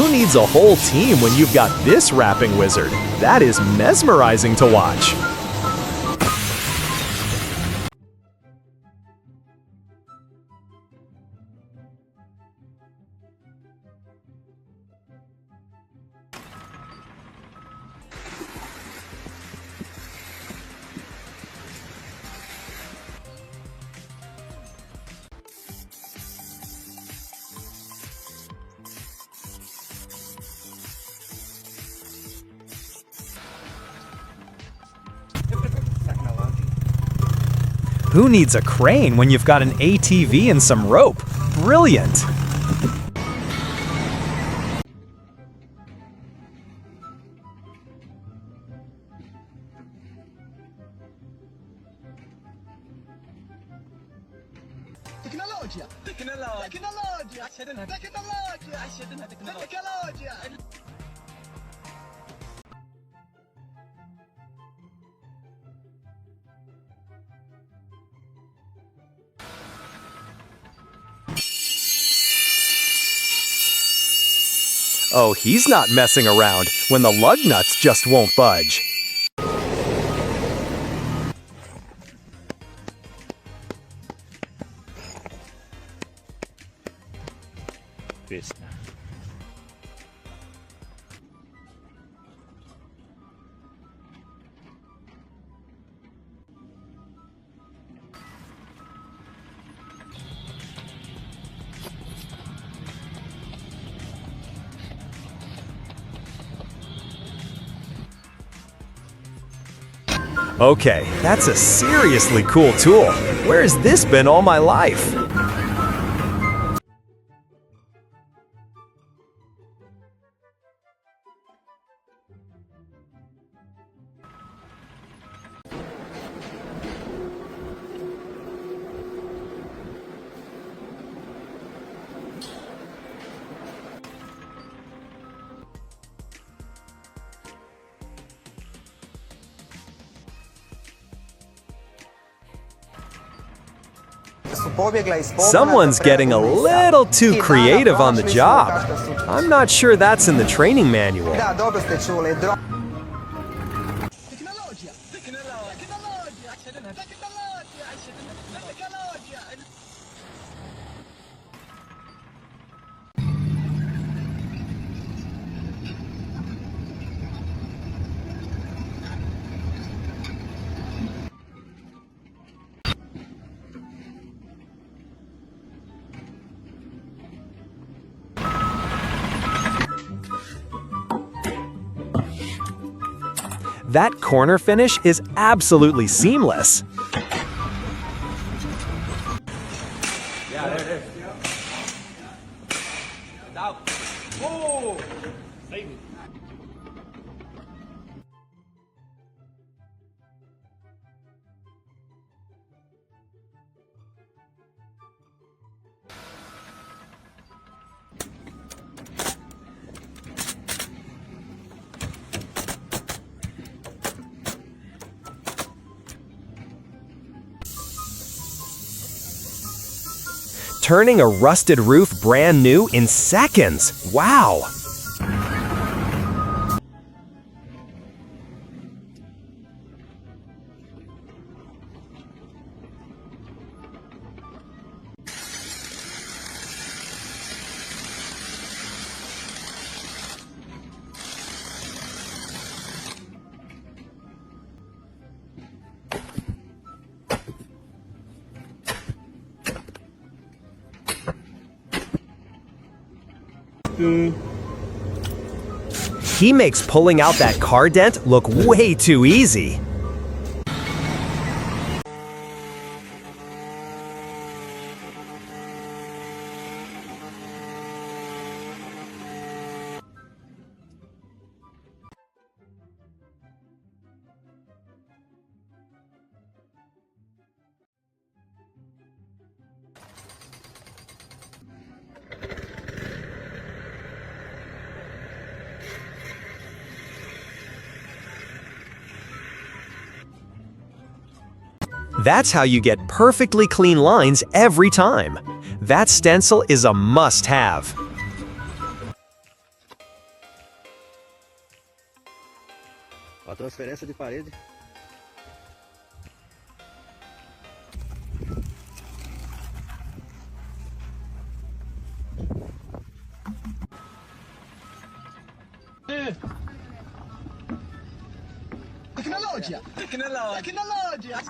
Who needs a whole team when you've got this wrapping wizard? That is mesmerizing to watch. Who needs a crane when you've got an ATV and some rope? Brilliant! Tecnologia! Tecnologia! Tecnologia! Tecnologia! Tecnologia! Oh, he's not messing around when the lug nuts just won't budge. Okay, that's a seriously cool tool. Where has this been all my life? Someone's getting a little too creative on the job. I'm not sure that's in the training manual. Tecnologia! Tecnologia! Tecnologia! Tecnologia! That corner finish is absolutely seamless. Yeah, there it is. Down. Oh! Save it. Turning a rusted roof brand new in seconds. Wow! He makes pulling out that car dent look way too easy. That's how you get perfectly clean lines every time. That stencil is a must-have. A transferência de parede. Tecnologia! Tecnologia!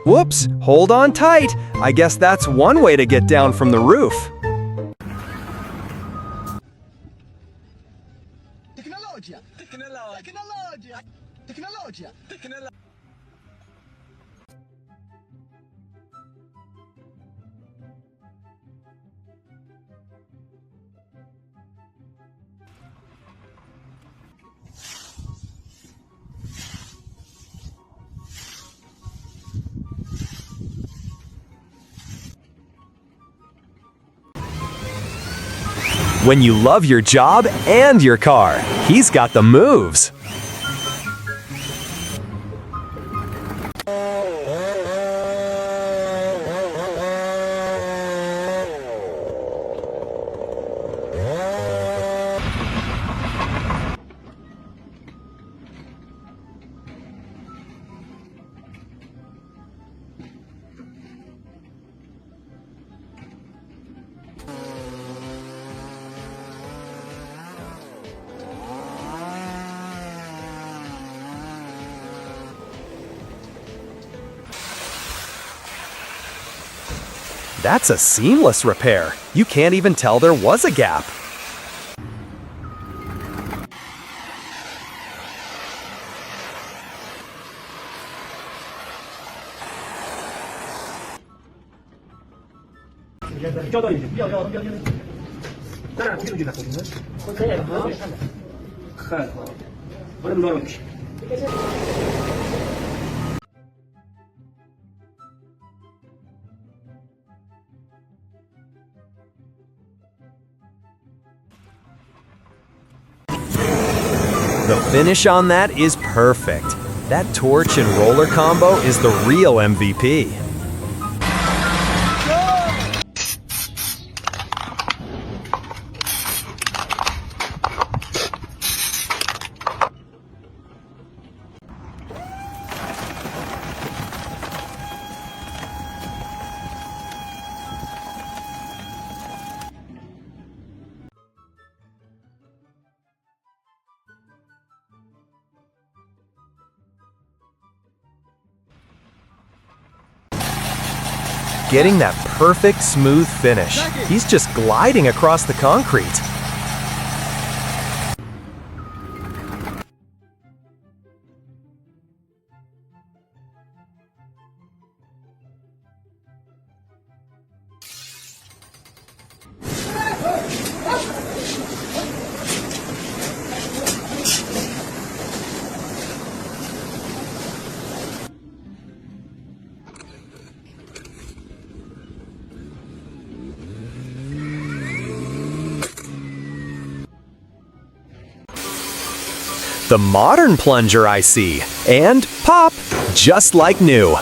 Whoops, hold on tight. I guess that's one way to get down from the roof. Tecnologia! Tecnologia! Tecnologia! Tecnologia! When you love your job and your car, he's got the moves. That's a seamless repair. You can't even tell there was a gap. The finish on that is perfect. That torch and roller combo is the real MVP. Getting that perfect smooth finish. He's just gliding across the concrete. The modern plunger I see. And pop, just like new.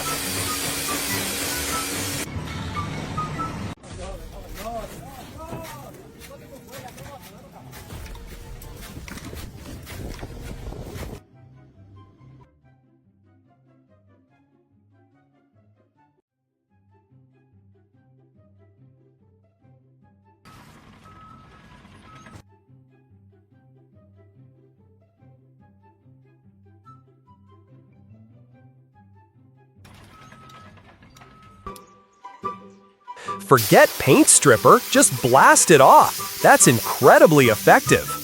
Forget paint stripper, just blast it off. That's incredibly effective.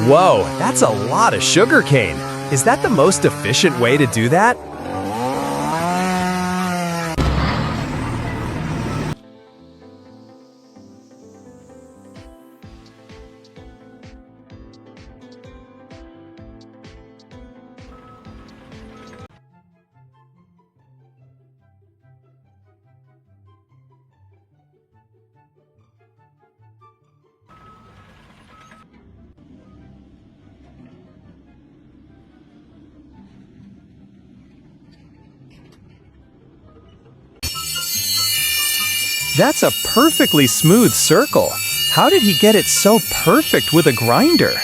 Whoa, that's a lot of sugar cane. Is that the most efficient way to do that? That's a perfectly smooth circle. How did he get it so perfect with a grinder?